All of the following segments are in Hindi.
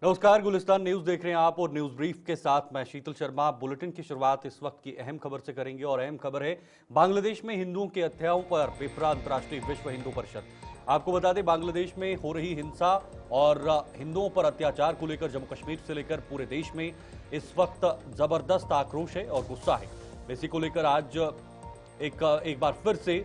नमस्कार, गुलिस्तान न्यूज देख रहे हैं आप और न्यूज ब्रीफ के साथ मैं शीतल शर्मा। बुलेटिन की शुरुआत इस वक्त की अहम खबर से करेंगे और अहम खबर है बांग्लादेश में हिंदुओं के हत्याओं पर विफरा अंतर्राष्ट्रीय विश्व हिंदू परिषद। आपको बता दें, बांग्लादेश में हो रही हिंसा और हिंदुओं पर अत्याचार को लेकर जम्मू कश्मीर से लेकर पूरे देश में इस वक्त जबरदस्त आक्रोश है और गुस्सा है। इसी को लेकर आज एक बार फिर से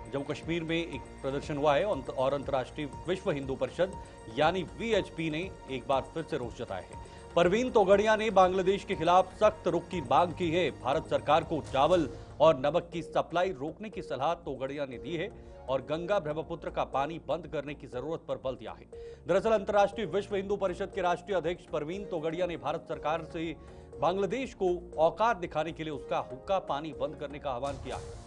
जम्मू कश्मीर में एक प्रदर्शन हुआ है और अंतर्राष्ट्रीय विश्व हिंदू परिषद यानी वीएचपी ने एक बार फिर से रोष जताया है। परवीन तोगड़िया ने बांग्लादेश के खिलाफ सख्त रुख की मांग की है। भारत सरकार को चावल और नमक की सप्लाई रोकने की सलाह तोगड़िया ने दी है और गंगा ब्रह्मपुत्र का पानी बंद करने की जरूरत पर बल दिया है। दरअसल अंतर्राष्ट्रीय विश्व हिंदू परिषद के राष्ट्रीय अध्यक्ष परवीन तोगड़िया ने भारत सरकार से बांग्लादेश को औकात दिखाने के लिए उसका हुक्का पानी बंद करने का आह्वान किया है।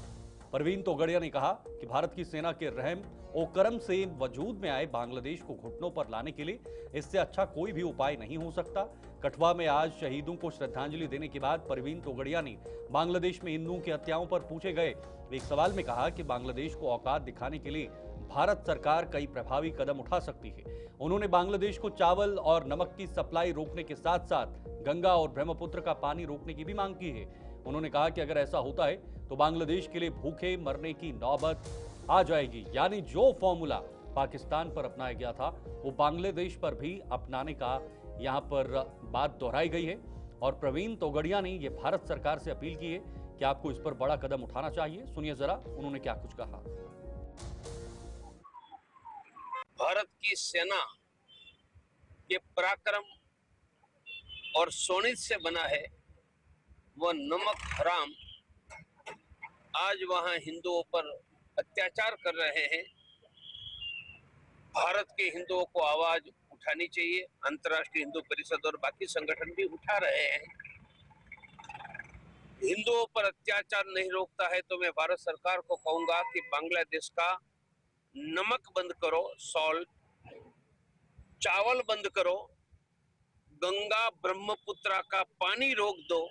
परवीन तोगड़िया ने कहा कि भारत की सेना के रहम और करम से वजूद में आए बांग्लादेश को घुटनों पर लाने के लिए इससे अच्छा कोई भी उपाय नहीं हो सकता। कठुआ में आज शहीदों को श्रद्धांजलि देने के बाद परवीन तोगड़िया ने बांग्लादेश में हिंदुओं की हत्याओं पर पूछे गए एक सवाल में कहा कि बांग्लादेश को औकात दिखाने के लिए भारत सरकार कई प्रभावी कदम उठा सकती है। उन्होंने बांग्लादेश को चावल और नमक की सप्लाई रोकने के साथ साथ गंगा और ब्रह्मपुत्र का पानी रोकने की भी मांग की है। उन्होंने कहा कि अगर ऐसा होता है तो बांग्लादेश के लिए भूखे मरने की नौबत आ जाएगी। यानी जो फॉर्मूला पाकिस्तान पर अपनाया गया था वो बांग्लादेश पर भी अपनाने का यहां पर बात दोहराई गई है। और प्रवीण तोगड़िया ने यह भारत सरकार से अपील की है कि आपको इस पर बड़ा कदम उठाना चाहिए। सुनिए जरा उन्होंने क्या कुछ कहा। भारत की सेना के पराक्रम और सोनित से बना है वह नमक हराम आज वहां हिंदुओं पर अत्याचार कर रहे हैं। भारत के हिंदुओं को आवाज उठानी चाहिए। अंतर्राष्ट्रीय हिंदू परिषद और बाकी संगठन भी उठा रहे हैं। हिंदुओं पर अत्याचार नहीं रोकता है तो मैं भारत सरकार को कहूंगा कि बांग्लादेश का नमक बंद करो, सॉल्ट, चावल बंद करो, गंगा ब्रह्मपुत्र का पानी रोक दो,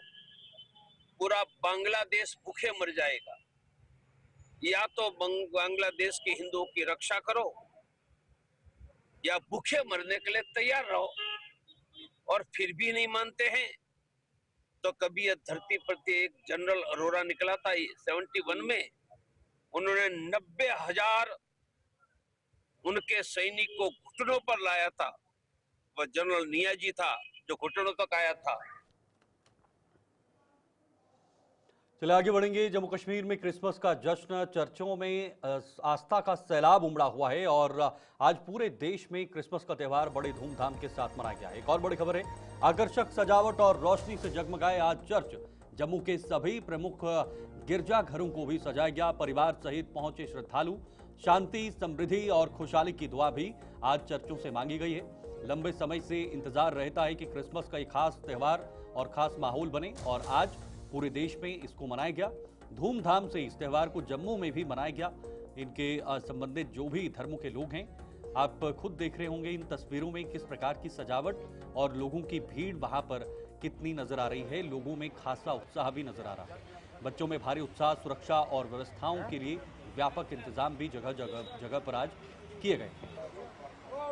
पूरा बांग्लादेश भूखे मर जाएगा। या तो बांग्लादेश के हिंदुओं की रक्षा करो या भूखे मरने के लिए तैयार रहो। और फिर भी नहीं मानते हैं तो कभी यह धरती पर एक जनरल अरोरा निकला था 71 में, उन्होंने 90,000 उनके सैनिक को घुटनों पर लाया था। वह जनरल नियाजी था जो घुटनों तक आया था। चले आगे बढ़ेंगे। जम्मू कश्मीर में क्रिसमस का जश्न, चर्चों में आस्था का सैलाब उमड़ा हुआ है और आज पूरे देश में क्रिसमस का त्यौहार बड़े धूमधाम के साथ मनाया गया है। एक और बड़ी खबर है, आकर्षक सजावट और रोशनी से जगमगाए आज चर्च। जम्मू के सभी प्रमुख गिरजाघरों को भी सजाया गया। परिवार सहित पहुंचे श्रद्धालु। शांति, समृद्धि और खुशहाली की दुआ भी आज चर्चों से मांगी गई है। लंबे समय से इंतजार रहता है कि क्रिसमस का एक खास त्यौहार और खास माहौल बने और आज पूरे देश में इसको मनाया गया। धूमधाम से इस त्यौहार को जम्मू में भी मनाया गया। इनके संबंधित जो भी धर्मों के लोग हैं, आप खुद देख रहे होंगे इन तस्वीरों में किस प्रकार की सजावट और लोगों की भीड़ वहां पर कितनी नजर आ रही है। लोगों में खासा उत्साह भी नजर आ रहा है। बच्चों में भारी उत्साह, सुरक्षा और व्यवस्थाओं के लिए व्यापक इंतजाम भी जगह पर आज किए गए।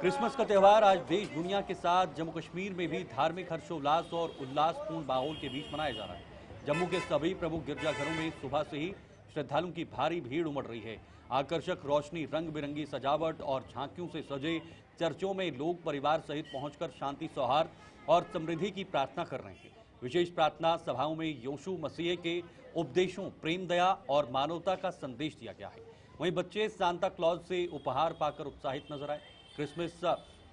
क्रिसमस का त्यौहार आज देश दुनिया के साथ जम्मू कश्मीर में भी धार्मिक हर्षोल्लास और उल्लासपूर्ण माहौल के बीच मनाया जा रहा है। जम्मू के सभी प्रमुख गिरजाघरों में सुबह से ही श्रद्धालुओं की भारी भीड़ उमड़ रही है। आकर्षक रोशनी, रंग बिरंगी सजावट और झांकियों से सजे चर्चों में लोग परिवार सहित पहुंचकर शांति, सौहार्द और समृद्धि की प्रार्थना कर रहे हैं। विशेष प्रार्थना सभाओं में यीशु मसीह के उपदेशों, प्रेम, दया और मानवता का संदेश दिया गया है। वहीं बच्चे सांता क्लॉज से उपहार पाकर उत्साहित नजर आए। क्रिसमस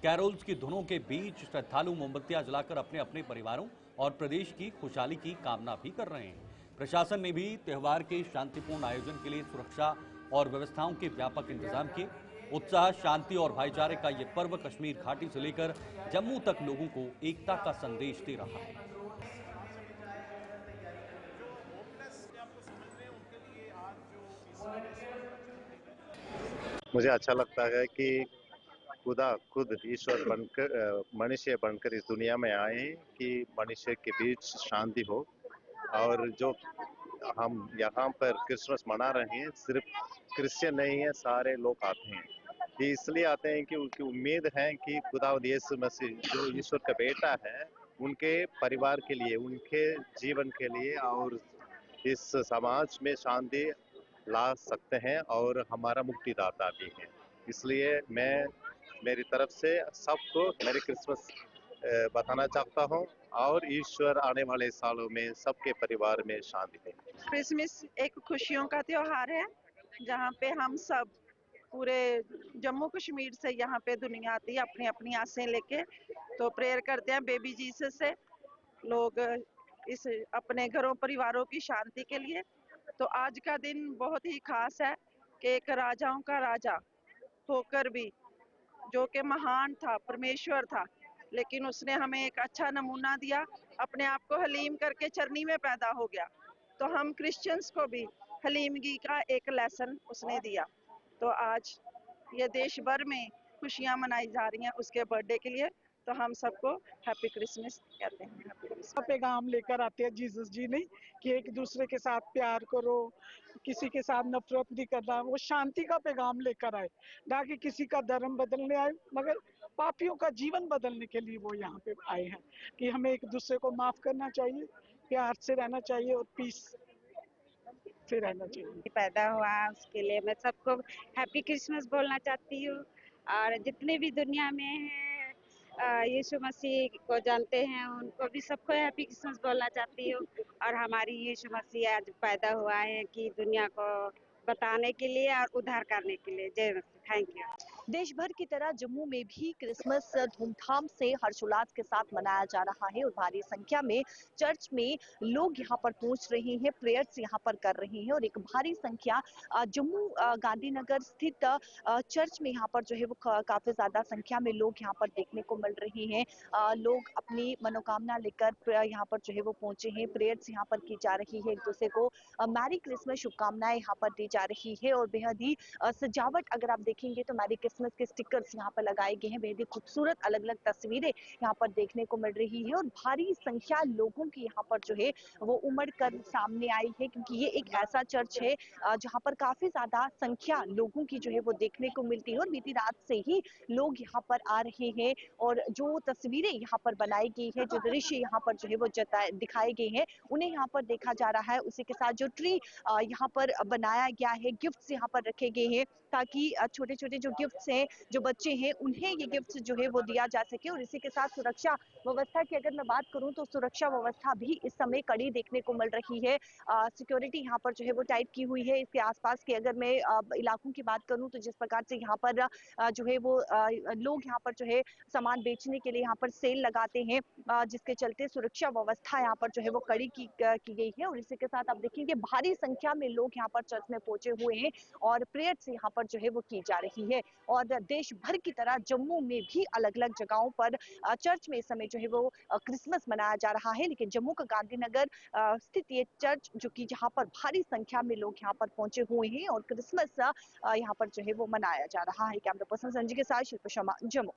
कैरोल्स की धुनों के बीच श्रद्धालु मोमबत्तियां जलाकर अपने अपने परिवारों और प्रदेश की खुशहाली की कामना भी कर रहे हैं। प्रशासन ने भी त्यौहार के शांतिपूर्ण आयोजन के लिए सुरक्षा और व्यवस्थाओं के व्यापक इंतजाम किए। उत्साह, शांति और भाईचारे का ये पर्व कश्मीर घाटी से लेकर जम्मू तक लोगों को एकता का संदेश दे रहा है। मुझे अच्छा लगता है कि खुदा खुद ईश्वर बनकर मनुष्य बनकर इस दुनिया में आए हैं कि मनुष्य के बीच शांति हो। और जो हम यहाँ पर क्रिसमस मना रहे हैं, सिर्फ क्रिश्चियन नहीं है, सारे लोग आते हैं। ये इसलिए आते हैं कि उनकी उम्मीद है कि खुदावंद यीशु मसीह जो ईश्वर का बेटा है, उनके परिवार के लिए, उनके जीवन के लिए और इस समाज में शांति ला सकते हैं और हमारा मुक्तिदाता भी है। इसलिए मैं मेरी तरफ से सबको मेरी क्रिसमस बताना चाहता हूँ और ईश्वर आने वाले सालों में सबके परिवार में शांति दे। क्रिसमस एक खुशियों का त्योहार है जहाँ पे हम सब पूरे जम्मू कश्मीर से यहाँ पे दुनिया आती है अपनी अपनी आसें लेके, तो प्रेयर करते हैं बेबी जीसस से लोग इस अपने घरों परिवारों की शांति के लिए। तो आज का दिन बहुत ही खास है कि एक राजाओं का राजा होकर भी, जो कि महान था, परमेश्वर था, लेकिन उसने हमें एक अच्छा नमूना दिया, अपने आप को हलीम करके चरनी में पैदा हो गया। तो हम क्रिश्चियंस को भी हलीमगी का एक लेसन उसने दिया। तो आज ये देश भर में खुशियां मनाई जा रही हैं उसके बर्थडे के लिए, तो हम सबको हैप्पी क्रिसमस कहते हैं। हैप्पी क्रिसमस का पैगाम लेकर आते हैं जीसस जी ने कि एक दूसरे के साथ प्यार करो, किसी के साथ नफरत नहीं करना। वो शांति का पैगाम लेकर आए, ना कि किसी का धर्म बदलने आए, मगर पापियों का जीवन बदलने के लिए वो यहाँ पे आए हैं कि हमें एक दूसरे को माफ करना चाहिए, प्यार से रहना चाहिए और पीस से रहना चाहिए। पैदा हुआ उसके लिए मैं सबको हैप्पी क्रिसमस बोलना चाहती हूँ। और जितने भी दुनिया में हैं यीशु मसीह को जानते हैं उनको भी सबको हैप्पी क्रिसमस बोलना चाहती हूँ। और हमारी यीशु मसीह आज पैदा हुआ है कि दुनिया को बताने के लिए और उद्धार करने के लिए। जय मसीह। Thank you. देश भर की तरह जम्मू में भी क्रिसमस धूमधाम से हर्षोल्लास के साथ मनाया जा रहा है और भारी संख्या में चर्च में लोग यहाँ पर पहुंच रहे हैं, प्रेयर्स यहाँ पर कर रहे हैं। और एक भारी संख्या जम्मू गांधीनगर स्थित चर्च में यहाँ पर जो है वो काफी ज्यादा संख्या में लोग यहाँ पर देखने को मिल रहे हैं। लोग अपनी मनोकामना लेकर यहाँ पर जो है वो पहुंचे हैं, प्रेयर्स यहाँ पर की जा रही है, एक दूसरे को मैरी क्रिसमस शुभकामनाएं यहाँ पर दी जा रही है। और बेहद ही सजावट अगर आप देखेंगे तो मैरी क्रिसमस के स्टिकर्स यहाँ पर लगाए गए हैं, बेहद ही खूबसूरत अलग अलग तस्वीरें यहाँ पर देखने को मिल रही है। और भारी संख्या लोगों की यहाँ पर जो है वो उमड़ कर सामने आई है, क्योंकि ये एक ऐसा चर्च है जहाँ पर काफी ज्यादा संख्या लोगों की जो है वो देखने को मिलती है। और बीती रात से ही लोग यहाँ पर आ रहे हैं और जो तस्वीरें यहाँ पर बनाई गई है, जो दृश्य यहाँ पर जो है वो दिखाए गए हैं, उन्हें यहाँ पर देखा जा रहा है। उसी के साथ जो ट्री यहाँ पर बनाया गया है, गिफ्ट्स यहाँ पर रखे गए हैं ताकि छोटे छोटे जो गिफ्ट्स हैं, जो बच्चे हैं, उन्हें ये गिफ्ट्स जो है वो दिया जा सके। और इसी के साथ सुरक्षा व्यवस्था की अगर मैं बात करूं तो सुरक्षा व्यवस्था भी इस समय कड़ी देखने को मिल रही है। सिक्योरिटी यहाँ पर जो है वो टाइट की हुई है। इसके आसपास के अगर मैं इलाकों की बात करूं तो जिस प्रकार से यहाँ पर जो है वो लोग यहाँ पर जो है सामान बेचने के लिए यहाँ पर सेल लगाते हैं, जिसके चलते सुरक्षा व्यवस्था यहाँ पर जो है वो कड़ी की गई है। और इसी के साथ आप देखेंगे भारी संख्या में लोग यहाँ पर चर्च में पहुंचे हुए हैं और प्रेयर्स यहाँ पर जो है वो की जा रही है। और देश भर की तरह जम्मू में भी अलग अलग जगहों पर चर्च में इस समय जो है वो क्रिसमस मनाया जा रहा है। लेकिन जम्मू का गांधीनगर स्थित ये चर्च जो कि जहाँ पर भारी संख्या में लोग यहाँ पर पहुंचे हुए हैं और क्रिसमस यहाँ पर जो है वो मनाया जा रहा है। कैमरा पर्सन संजय के साथ शिल्पा शर्मा, जम्मू।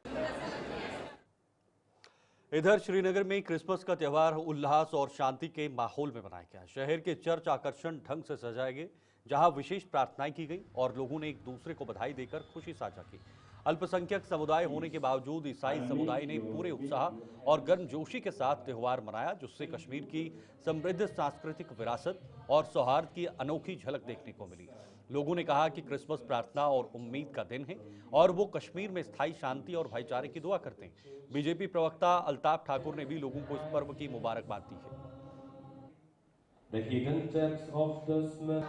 इधर श्रीनगर में क्रिसमस का त्यौहार उल्लास और शांति के माहौल में मनाया गया। शहर के चर्च आकर्षण ढंग से सजाए गए, जहां विशेष प्रार्थनाएं की गई और लोगों ने एक दूसरे को बधाई देकर खुशी साझा की। अल्पसंख्यक समुदाय होने के बावजूद ईसाई समुदाय ने पूरे उत्साह और गर्मजोशी के साथ त्यौहार मनाया, जिससे कश्मीर की समृद्ध सांस्कृतिक विरासत और सौहार्द की अनोखी झलक देखने को मिली। लोगों ने कहा कि क्रिसमस प्रार्थना और उम्मीद का दिन है और वो कश्मीर में स्थायी शांति और भाईचारे की दुआ करते हैं। बीजेपी प्रवक्ता अल्ताफ ठाकुर ने भी लोगों को इस पर्व की मुबारकबाद दी है। The hidden depths of the smell.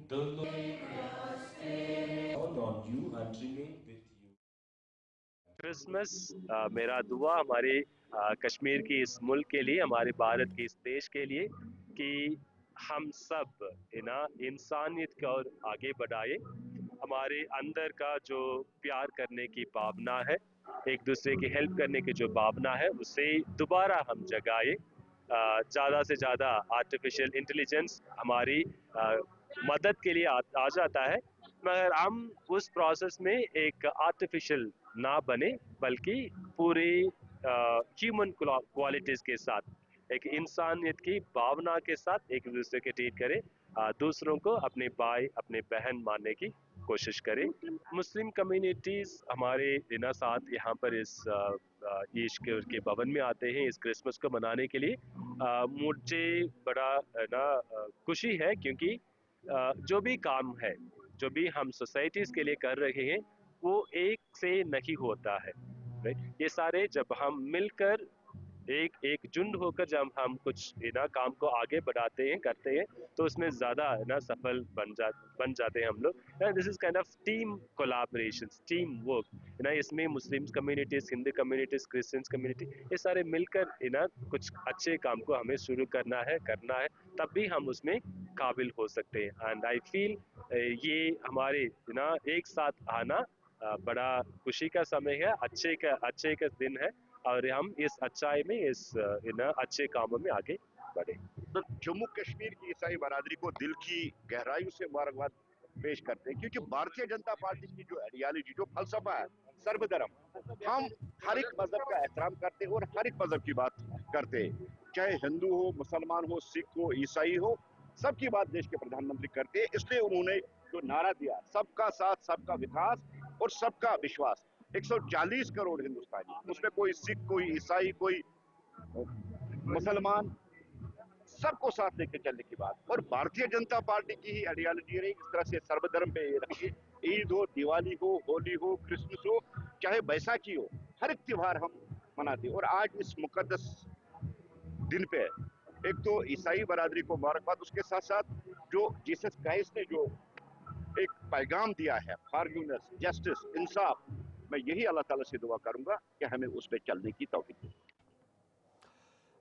The Lord on you and remain with you. Christmas मेरा दुआ हमारे कश्मीर की इस मुल्क के लिए, हमारे भारत के इस देश के लिए, कि हम सब इंसानियत को और आगे बढ़ाए। हमारे अंदर का जो प्यार करने की भावना है, एक दूसरे की हेल्प करने की जो भावना है, उसे दोबारा हम जगाए। ज़्यादा से ज़्यादा आर्टिफिशियल इंटेलिजेंस हमारी मदद के लिए आ जाता है, मगर हम उस प्रोसेस में एक आर्टिफिशियल ना बने, बल्कि पूरी ह्यूमन क्वालिटीज़ के साथ, एक इंसानियत की भावना के साथ एक दूसरे के ट्रीट करें, दूसरों को अपने भाई अपने बहन मानने की कोशिश करें। मुस्लिम कम्युनिटीज़ हमारे ना साथ यहाँ पर इस ईश्वर के भवन में आते हैं इस क्रिसमस को मनाने के लिए। मुझे बड़ा खुशी है क्योंकि जो भी काम है, जो भी हम सोसाइटीज़ के लिए कर रहे हैं, वो एक से नहीं होता है, राइट? ये सारे जब हम मिलकर एक झुंड होकर जब हम कुछ ना काम को आगे बढ़ाते हैं, करते हैं, तो उसमें ज़्यादा ना सफल बन जाते हैं हम लोग। This is kind of team collaboration, team work ना। इसमें मुस्लिम communities, Hindu communities, Christians community, ये सारे मिलकर ना कुछ अच्छे काम को हमें शुरू करना है, तब भी हम उसमें काबिल हो सकते हैं। एंड आई फील ये हमारे ना एक साथ आना बड़ा खुशी का समय है, अच्छे का दिन है, और हम इस अच्छाई में, इस इन अच्छे कामों में आगे बढ़े। तो जम्मू कश्मीर की ईसाई बरादरी को दिल की गहराइयों से मुबारकबाद पेश करते हैं, क्योंकि भारतीय जनता पार्टी की जो आइडियोलॉजी, जो फलसफा है सर्वधर्म, हम हर एक मजहब का एहतराम करते हैं और हर एक मजहब की बात करते हैं, चाहे हिंदू हो, मुसलमान हो, सिख हो, ईसाई हो, सबकी बात देश के प्रधानमंत्री करते हैं। इसलिए उन्होंने जो नारा दिया, सबका साथ, सबका विकास और सबका विश्वास, 140 करोड़ हिंदुस्तानी, उसमें कोई सिख, कोई ईसाई, कोई मुसलमान, सबको साथ लेके चलने की बात। और भारतीय जनता पार्टी की ही आइडियोलॉजी रही इस तरह से सर्वधर्म पे रखिए। ईद हो, दिवाली हो, होली हो, क्रिसमस हो, चाहे बैसाखी हो, हर एक त्योहार हम मनाते हैं। और आज इस मुकद्दस दिन पे एक तो ईसाई बरादरी को मुबारकबाद, उसके साथ साथ जो जीसस क्राइस्ट ने जो एक पैगाम दिया है, फॉरगिवनेस, जस्टिस, इंसाफ, मैं यही अल्लाह ताला से दुआ करूंगा कि हमें उस पर चलने की तौफीक दे।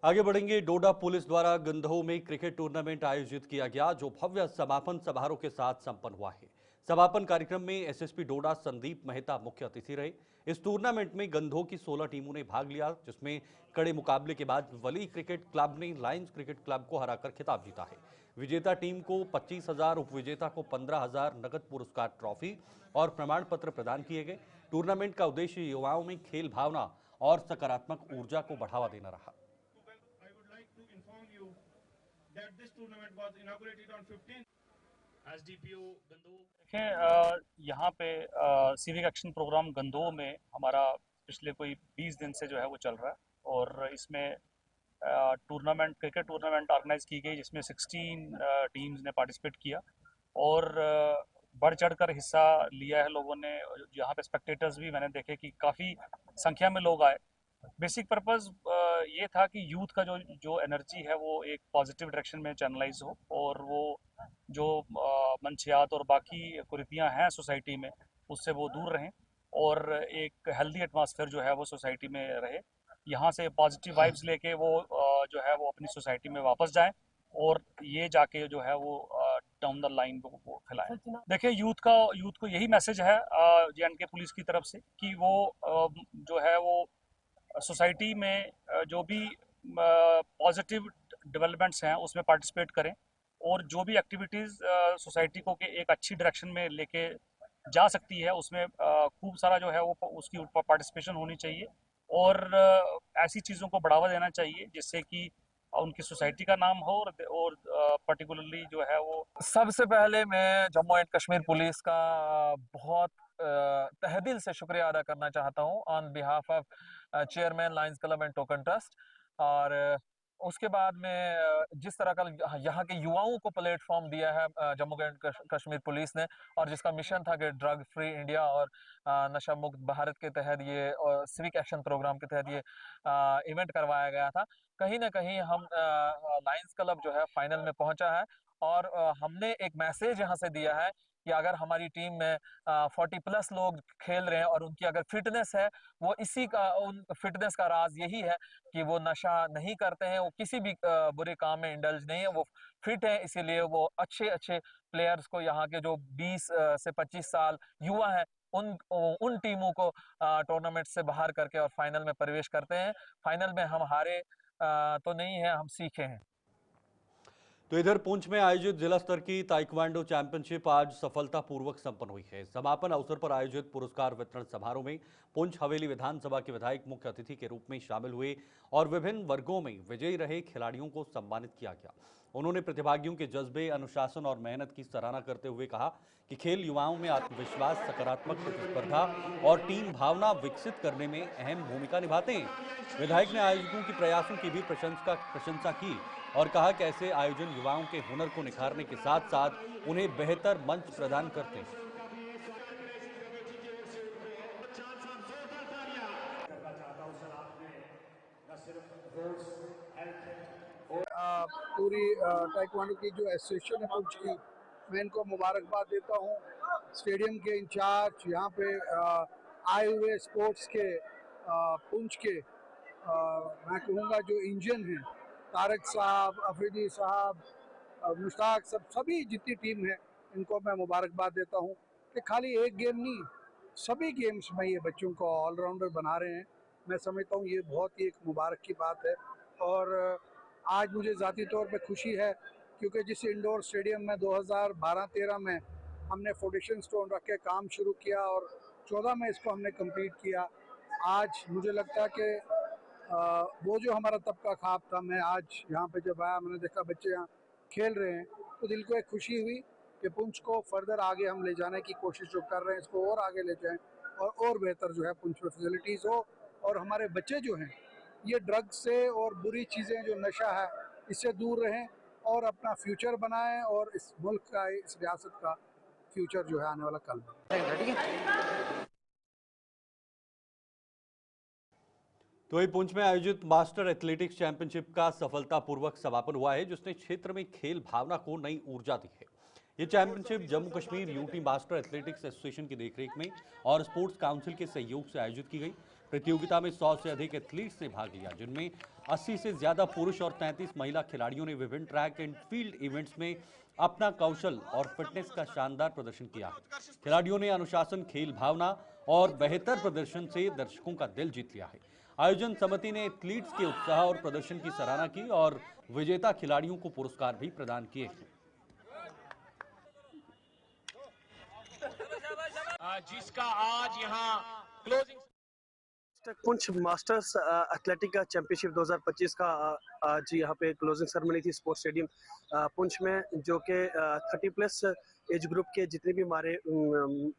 आगे बढ़ेंगे। डोडा पुलिस द्वारा गंदोह में क्रिकेट टूर्नामेंट आयोजित किया गया, जो भव्य समापन समारोह के साथ संपन्न हुआ है। समापन कार्यक्रम में एसएसपी डोडा संदीप मेहता मुख्य अतिथि रहे। इस टूर्नामेंट में गंदोह की 16 टीमों ने भाग लिया, जिसमें कड़े मुकाबले के बाद वली क्रिकेट क्लब ने लायंस क्रिकेट क्लब को हराकर खिताब जीता है। विजेता टीम को 25,000, उपविजेता को 15,000 नगद पुरस्कार, ट्रॉफी और प्रमाण पत्र प्रदान किए गए। टूर्नामेंट का उद्देश्य युवाओं में खेल भावना और सकारात्मक ऊर्जा को बढ़ावा देना रहा। That this tournament was inaugurated on 15th. As DPO Gandoh देखें, यहाँ पे सिविक एक्शन प्रोग्राम गंदोह में हमारा पिछले कोई 20 दिन से जो है वो चल रहा है, और इसमें क्रिकेट टूर्नामेंट ऑर्गेनाइज की गई, जिसमें 16 टीम्स ने पार्टिसिपेट किया और बढ़ चढ़ कर हिस्सा लिया है लोगों ने। यहाँ पे स्पेक्टेटर्स भी मैंने देखे कि काफ़ी संख्या में लोग आए। बेसिक पर्पस ये था कि यूथ का जो एनर्जी है वो एक पॉजिटिव डायरेक्शन में चैनलाइज हो, और वो जो मंशियात और बाकी कुरीतियाँ हैं सोसाइटी में, उससे वो दूर रहें, और एक हेल्दी एटमॉस्फेयर जो है वो सोसाइटी में रहे। यहाँ से पॉजिटिव वाइब्स लेके वो जो है वो अपनी सोसाइटी में वापस जाएं, और ये जाके जो है वो डाउन द लाइन वो फैलाएं। देखिए, यूथ को यही मैसेज है जे.एंड.के पुलिस की तरफ से कि वो जो है वो सोसाइटी में जो भी पॉजिटिव डेवलपमेंट्स हैं उसमें पार्टिसिपेट करें, और जो भी एक्टिविटीज़ सोसाइटी को के एक अच्छी डायरेक्शन में लेके जा सकती है उसमें खूब सारा जो है वो उसकी पार्टिसिपेशन होनी चाहिए, और ऐसी चीज़ों को बढ़ावा देना चाहिए जिससे कि उनकी सोसाइटी का नाम हो, और पर्टिकुलरली जो है वो। सबसे पहले मैं जम्मू एंड कश्मीर पुलिस का बहुत तहे दिल से शुक्रिया अदा करना चाहता हूँ on behalf of chairman Lions club and token trust. और उसके बाद में जिस तरह का यहाँ के युवाओं को प्लेटफॉर्म दिया है जम्मू एंड कश्मीर पुलिस ने, और जिसका मिशन था कि ड्रग फ्री इंडिया और नशा मुक्त भारत के तहत ये सिविक एक्शन प्रोग्राम के तहत ये इवेंट करवाया गया था। कहीं ना कहीं हम लायंस क्लब जो है फाइनल में पहुंचा है, और हमने एक मैसेज यहाँ से दिया है कि अगर हमारी टीम में 40+ लोग खेल रहे हैं और उनकी अगर फिटनेस है, वो उन फिटनेस का राज यही है कि वो नशा नहीं करते हैं, वो किसी भी बुरे काम में इंडल्ज नहीं है, वो फिट है। इसीलिए वो अच्छे प्लेयर्स को, यहाँ के जो 20 से 25 साल युवा हैं, उन टीमों को टूर्नामेंट से बाहर करके और फाइनल में प्रवेश करते हैं। फाइनल में हम हारे तो नहीं है, हम सीखे हैं। तो इधर पुंछ में आयोजित जिला स्तर की ताइक्वांडो चैंपियनशिप आज सफलतापूर्वक संपन्न हुई है। समापन अवसर पर आयोजित पुरस्कार वितरण समारोह में पुंछ हवेली विधानसभा के विधायक मुख्य अतिथि के रूप में शामिल हुए और विभिन्न वर्गों में विजयी रहे खिलाड़ियों को सम्मानित किया गया। उन्होंने प्रतिभागियों के जज्बे, अनुशासन और मेहनत की सराहना करते हुए कहा कि खेल युवाओं में आत्मविश्वास, सकारात्मक प्रतिस्पर्धा और टीम भावना विकसित करने में अहम भूमिका निभाते हैं। विधायक ने आयोजकों के प्रयासों की भी प्रशंसा की और कहा कि ऐसे आयोजन युवाओं के हुनर को निखारने के साथ साथ उन्हें बेहतर मंच प्रदान करते हैं। पूरी ताइक्वांडो की जो एसोसिएशन है पुंछ की, मैं इनको मुबारकबाद देता हूँ। स्टेडियम के इंचार्ज, यहाँ पे आए हुए स्पोर्ट्स के पुंछ के मैं कहूँगा जो इंजन हैं, तारक साहब, अफरीदी साहब, मुश्ताक सब, सभी जितनी टीम है इनको मैं मुबारकबाद देता हूँ कि खाली एक गेम नहीं, सभी गेम्स में ये बच्चों को ऑलराउंडर बना रहे हैं। मैं समझता हूँ ये बहुत ही एक मुबारक की बात है। और आज मुझे ज़ाती तौर पे खुशी है क्योंकि जिस इंडोर स्टेडियम में 2012-13 में हमने फाउंडेशन स्टोन रख के काम शुरू किया और 14 में इसको हमने कंप्लीट किया, आज मुझे लगता है कि वो जो हमारा तब का ख्वाब था, मैं आज यहाँ पे जब आया मैंने देखा बच्चे यहाँ खेल रहे हैं तो दिल को एक खुशी हुई कि पुंछ को फर्दर आगे हम ले जाने की कोशिश जो कर रहे हैं, इसको और आगे ले जाएं और बेहतर जो है पुंछ में फैसिलिटीज़ हो और हमारे बच्चे जो हैं ये ड्रग्स से और बुरी चीज़ें जो नशा है इससे दूर रहें और अपना फ्यूचर बनाएं और इस मुल्क का, इस रियासत का फ्यूचर जो है आने वाला कल में। तो वही पुंछ में आयोजित मास्टर एथलेटिक्स चैंपियनशिप का सफलतापूर्वक समापन हुआ है, जिसने क्षेत्र में खेल भावना को नई ऊर्जा दी है। ये championship Jammu Kashmir UT master athletics association की देखरेख में और स्पोर्ट्स काउंसिल के सहयोग से आयोजित की गई। प्रतियोगिता में 100 से अधिक एथलीट्स ने भाग लिया, जिनमें 80 से ज्यादा पुरुष और 33 महिला खिलाड़ियों ने विभिन्न ट्रैक एंड फील्ड इवेंट्स में अपना कौशल और फिटनेस का शानदार प्रदर्शन किया। खिलाड़ियों ने अनुशासन, खेल भावना और बेहतर प्रदर्शन से दर्शकों का दिल जीत लिया है। आयोजन समिति ने एथलीट्स के उत्साह और प्रदर्शन की सराहना की और विजेता खिलाड़ियों को पुरस्कार भी प्रदान किए। जिसका आज यहाँ closing Poonch masters athletic championship 2025 का आज यहाँ पे क्लोजिंग सेरेमनी थी स्पोर्ट्स स्टेडियम पुंछ में, जो कि 30+ एज ग्रुप के जितने भी हमारे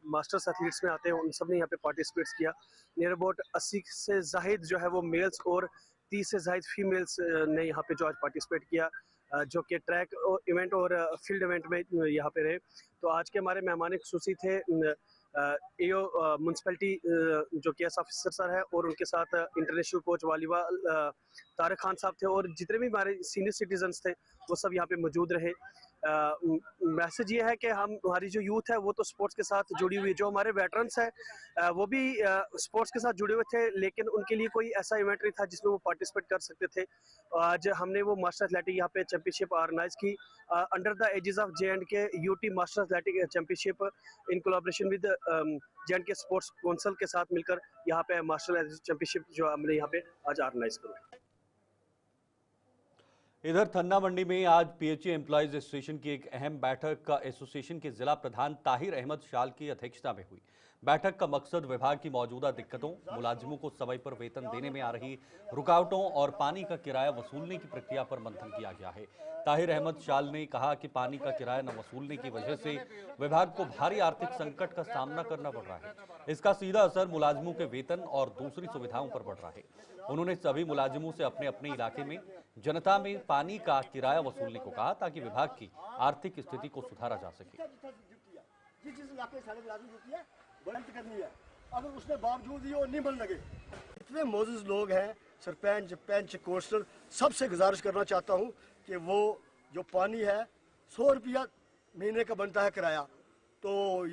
मास्टर्स एथलीट्स में आते हैं उन सब ने यहाँ पे पार्टिसिपेट किया। नियर अबाउट 80 से जाहिद जो है वो मेल्स और 30 से जाहिद फीमेल्स ने यहाँ पे जो आज पार्टिसिपेट किया, जो कि ट्रैक इवेंट और फील्ड इवेंट में यहाँ पे रहे। तो आज के हमारे मेहमान खुसूसी थे एओ म्यूनसिपैलिटी जो कि एस ऑफिसर सर है और उनके साथ इंटरनेशनल कोच वालीवा तारिक खान साहब थे और जितने भी हमारे सीनियर सिटीजन्स थे वो सब यहाँ पे मौजूद रहे। मैसेज ये है कि हमारी जो यूथ है वो तो स्पोर्ट्स के साथ जुड़ी हुई है, जो हमारे वेटरन्स हैं वो भी स्पोर्ट्स के साथ जुड़े हुए थे, लेकिन उनके लिए कोई ऐसा इवेंट नहीं था जिसमें वो पार्टिसिपेट कर सकते थे। आज हमने वो मास्टर एथलेटिक यहाँ पे चैंपियनशिप ऑर्गेनाइज की under the ages of J&K UT master athletic championship in collaboration with J&K sports council के साथ मिलकर यहाँ पे मास्टर एथलेटिक चैंपियनशिप जो हमने यहाँ पे आज ऑर्गेनाइज करी। इधर थन्ना मंडी में आज PHA एम्प्लॉयज एसोसिएशन की एक अहम बैठक एसोसिएशन के जिला प्रधान ताहिर अहमद शाल की अध्यक्षता में हुई। बैठक का मकसद विभाग की मौजूदा दिक्कतों, मुलाजिमों को समय पर वेतन देने में आ रही रुकावटों और पानी का किराया वसूलने की प्रक्रिया पर मंथन किया गया है। ताहिर अहमद शाल ने कहा कि पानी का किराया न वसूलने की वजह से विभाग को भारी आर्थिक संकट का सामना करना पड़ रहा है। इसका सीधा असर मुलाजिमों के वेतन और दूसरी सुविधाओं पर पड़ रहा है। उन्होंने सभी मुलाजिमों से अपने अपने इलाके में जनता में पानी का किराया वसूलने को कहा ताकि विभाग की आर्थिक स्थिति को सुधारा जा सके। जिस इलाके सारे मुलाजिम ड्यूटी है बंद करनी है, अगर उसने बावजूद ये नहीं बन लगे। इतने मोजिज लोग हैं, सरपंच, पंच, कौंसलर, सबसे गुजारिश करना चाहता हूँ कि वो जो पानी है 100 रुपया महीने का बनता है किराया, तो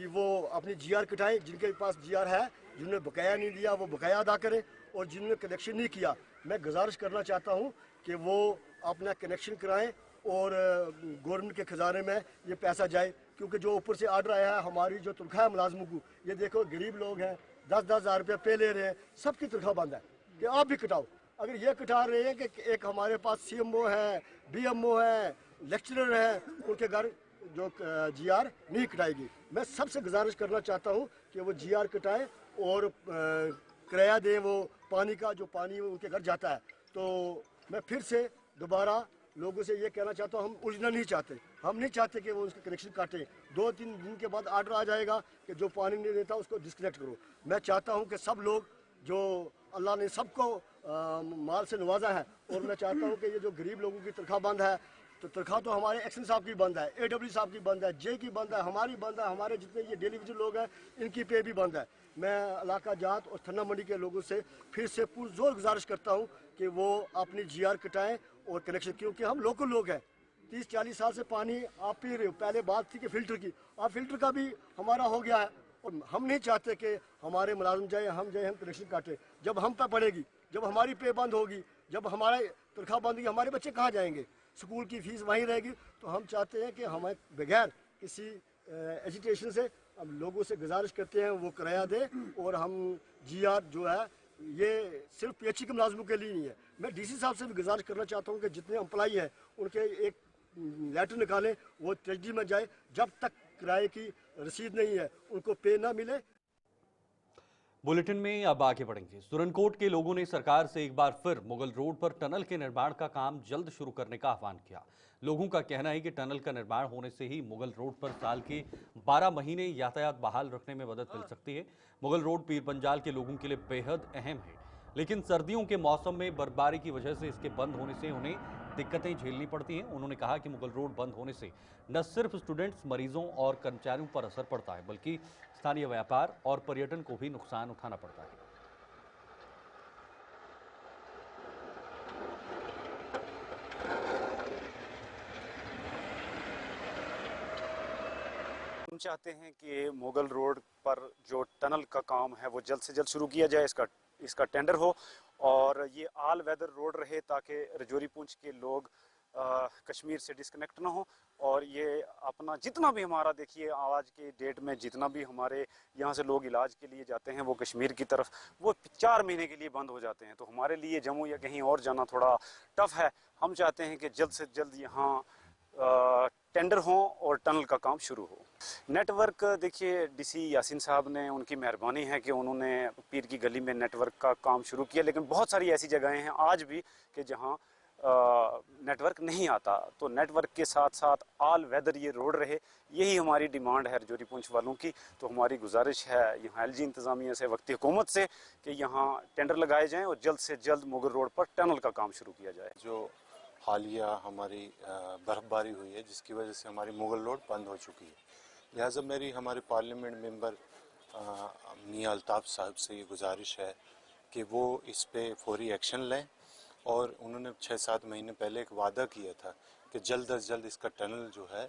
वो अपनी GR कटाएं। जिनके पास GR है, जिन्होंने बकाया नहीं दिया वो बकाया अदा करें और जिन्होंने कनेक्शन नहीं किया मैं गुजारिश करना चाहता हूँ कि वो अपना कनेक्शन कराएं और गवर्नमेंट के खजाने में ये पैसा जाए, क्योंकि जो ऊपर से ऑर्डर आया है हमारी जो तनख्वाह है मुलाजमों को, ये देखो गरीब लोग हैं 10-10 हज़ार रुपये पे ले रहे हैं, सबकी तनख्वाह बंद है कि आप भी कटाओ। अगर ये कटा रहे हैं कि एक हमारे पास CMO है, BMO है, लेक्चरर है, उनके घर जो GR नहीं कटाएगी। मैं सबसे गुजारिश करना चाहता हूँ कि वो GR कटाएं और किराया दें वो पानी का, जो पानी उनके घर जाता है। तो मैं फिर से दोबारा लोगों से ये कहना चाहता हूँ, हम उलझना नहीं चाहते। हम नहीं चाहते कि वो उसका कनेक्शन काटे। 2-3 दिन के बाद ऑर्डर आ जाएगा कि जो पानी नहीं देता उसको डिस्कनेक्ट करो। मैं चाहता हूँ कि सब लोग, जो अल्लाह ने सबको माल से नवाजा है, और मैं चाहता हूँ कि ये जो गरीब लोगों की तनख्वाह बंद है, तो तनख्वाह तो हमारे एक्शन साहब की बंद है, AW साहब की बंद है, जे की बंद है, हमारी बंद है, हमारे जितने ये डेली विजिट लोग हैं इनकी पे भी बंद है। मैं इलाका जात और थन्ना मंडी के लोगों से फिर से पुरजोर गुजारिश करता हूँ कि वो अपनी GR कटाएं और कनेक्शन, क्योंकि हम लोकल लोग हैं। 30-40 साल से पानी आप पी रहे हो। पहले बात थी कि फ़िल्टर की, अब फ़िल्टर का भी हमारा हो गया है, और हम नहीं चाहते कि हमारे मुलाजिम जाए, हम कनेक्शन काटें। जब हम पे पड़ेगी, जब हमारी पे बंद होगी, जब हमारे तनख्वाह बंद होगी, हमारे बच्चे कहाँ जाएंगे? स्कूल की फीस वहीं रहेगी। तो हम चाहते हैं कि हमें बगैर किसी एजिटेशन से हम लोगों से गुजारिश करते हैं वो किराया दे, और हम GR जो है ये सिर्फ PHE के मुलाजमों के लिए नहीं है। मैं DC साहब से भी गुजारिश करना चाहता हूँ कि जितने एम्प्लॉई हैं उनके एक लेटर निकालें, वो ट्रेजरी में जाए। जब तक किराए की रसीद नहीं है उनको पे ना मिले। बुलेटिन में अब आगे बढ़ेंगे। सुरनकोट के लोगों ने सरकार से एक बार फिर मुगल रोड पर टनल के निर्माण का काम जल्द शुरू करने का आह्वान किया। लोगों का कहना है कि टनल का निर्माण होने से ही मुगल रोड पर साल के 12 महीने यातायात बहाल रखने में मदद मिल सकती है। मुगल रोड पीर पंजाल के लोगों के लिए बेहद अहम है, लेकिन सर्दियों के मौसम में बर्फबारी की वजह से इसके बंद होने से उन्हें दिक्कतें झेलनी पड़ती हैं। उन्होंने कहा कि मुगल रोड बंद होने से न सिर्फ स्टूडेंट्स, मरीजों और कर्मचारियों पर असर पड़ता है, बल्कि स्थानीय व्यापार और पर्यटन को भी नुकसान उठाना पड़ता है। हम चाहते हैं कि मुगल रोड पर जो टनल का काम है वो जल्द से जल्द शुरू किया जाए, इसका टेंडर हो और ये ऑल वेदर रोड रहे, ताकि रजौरी पुंछ के लोग कश्मीर से डिस्कनेक्ट ना हो। और ये अपना जितना भी हमारा, देखिए आज के डेट में जितना भी हमारे यहाँ से लोग इलाज के लिए जाते हैं वो कश्मीर की तरफ, वो 4 महीने के लिए बंद हो जाते हैं। तो हमारे लिए जम्मू या कहीं और जाना थोड़ा टफ है। हम चाहते हैं कि जल्द से जल्द यहाँ टेंडर हो और टनल का काम शुरू हो। नेटवर्क, देखिए DC यासीन साहब ने, उनकी मेहरबानी है कि उन्होंने पीर की गली में नेटवर्क का काम शुरू किया, लेकिन बहुत सारी ऐसी जगहें हैं आज भी कि जहां नेटवर्क नहीं आता। तो नेटवर्क के साथ साथ ऑल वेदर ये रोड रहे, यही हमारी डिमांड है रजौरी पुंछ वालों की। तो हमारी गुजारिश है यहाँ LG इंतज़ामिया से, वक्ती हुकूमत से, कि यहाँ टेंडर लगाए जाएँ और जल्द से जल्द मुगल रोड पर टनल का काम शुरू किया जाए। जो हालिया हमारी बर्फबारी हुई है जिसकी वजह से हमारी मुगल रोड बंद हो चुकी है, लिहाजा मेरी हमारे पार्लियामेंट मेंबर मियां अल्ताफ़ साहब से ये गुजारिश है कि वो इस पे फौरी एक्शन लें। और उन्होंने 6-7 महीने पहले एक वादा किया था कि जल्द अज जल्द इसका टनल जो है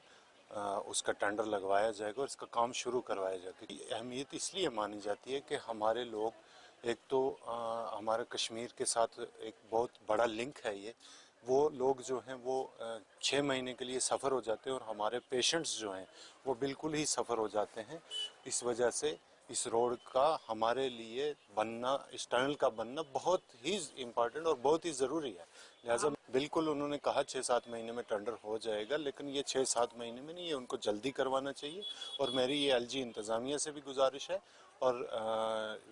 उसका टेंडर लगवाया जाएगा और इसका काम शुरू करवाया जाएगा। अहमियत इसलिए मानी जाती है कि हमारे लोग, एक तो हमारे कश्मीर के साथ एक बहुत बड़ा लिंक है ये, वो लोग जो हैं वो 6 महीने के लिए सफ़र हो जाते हैं और हमारे पेशेंट्स जो हैं वो बिल्कुल ही सफ़र हो जाते हैं। इस वजह से इस रोड का हमारे लिए बनना, इस टनल का बनना बहुत ही इम्पोर्टेंट और बहुत ही ज़रूरी है। लिहाजा बिल्कुल उन्होंने कहा 6-7 महीने में टेंडर हो जाएगा, लेकिन ये 6-7 महीने में नहीं, ये उनको जल्दी करवाना चाहिए। और मेरी ये LG इंतज़ामिया से भी गुजारिश है और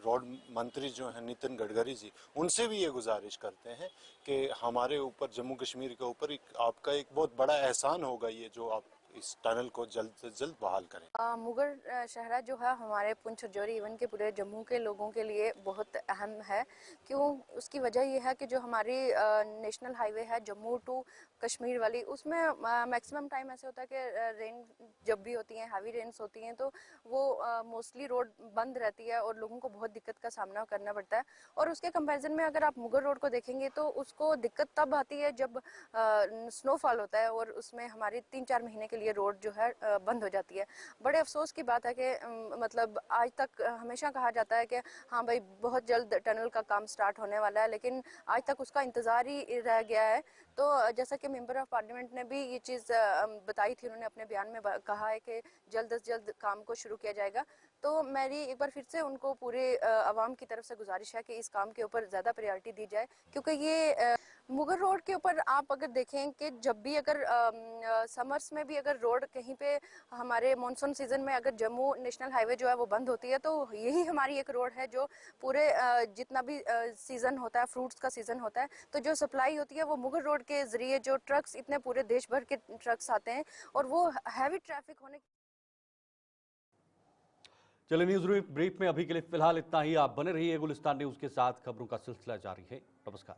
रोड मंत्री जो हैं नितिन गडकरी जी, उनसे भी ये गुजारिश करते हैं कि हमारे ऊपर, जम्मू कश्मीर के ऊपर आपका एक बहुत बड़ा एहसान होगा ये जो आप इस टनल को जल्द से जल्द बहाल करें। मुगल शहरा जो है हमारे पुंछ रजौरी इवन के पूरे जम्मू के लोगों के लिए बहुत अहम है। क्यों? उसकी वजह ये है कि जो हमारी नेशनल हाईवे है जम्मू टू कश्मीर वाली, उसमें मैक्सिमम टाइम ऐसे होता है कि रेन जब भी होती हैं, हैवी रेन्स होती हैं, तो वो मोस्टली रोड बंद रहती है और लोगों को बहुत दिक्कत का सामना करना पड़ता है। और उसके कंपैरिजन में अगर आप मुगल रोड को देखेंगे तो उसको दिक्कत तब आती है जब स्नोफॉल होता है और उसमें हमारी 3-4 महीने के लिए रोड जो है बंद हो जाती है। बड़े अफसोस की बात है कि मतलब आज तक हमेशा कहा जाता है कि हाँ भाई बहुत जल्द टनल का काम स्टार्ट होने वाला है, लेकिन आज तक उसका इंतज़ार ही रह गया है। तो जैसा कि मेंबर ऑफ पार्लियामेंट ने भी ये चीज़ बताई थी, उन्होंने अपने बयान में कहा है कि जल्द से जल्द काम को शुरू किया जाएगा। तो मेरी एक बार फिर से उनको पूरे आवाम की तरफ से गुजारिश है कि इस काम के ऊपर ज़्यादा प्रायोरिटी दी जाए, क्योंकि ये मुगल रोड के ऊपर आप अगर देखें कि जब भी अगर समर्स में भी अगर रोड कहीं पे हमारे मानसून सीजन में अगर जम्मू नेशनल हाईवे जो है वो बंद होती है, तो यही हमारी एक रोड है जो पूरे जितना भी सीज़न होता है, फ्रूट्स का सीज़न होता है, तो जो सप्लाई होती है वो मुगल रोड के ज़रिए जो ट्रक्स इतने पूरे देश भर के ट्रक्स आते हैं और वो हैवी ट्रैफिक होने। चलिए न्यूज ब्रीफ में अभी के लिए फिलहाल इतना ही। आप बने रहिए गुलिस्तान न्यूज के साथ, खबरों का सिलसिला जारी है। नमस्कार।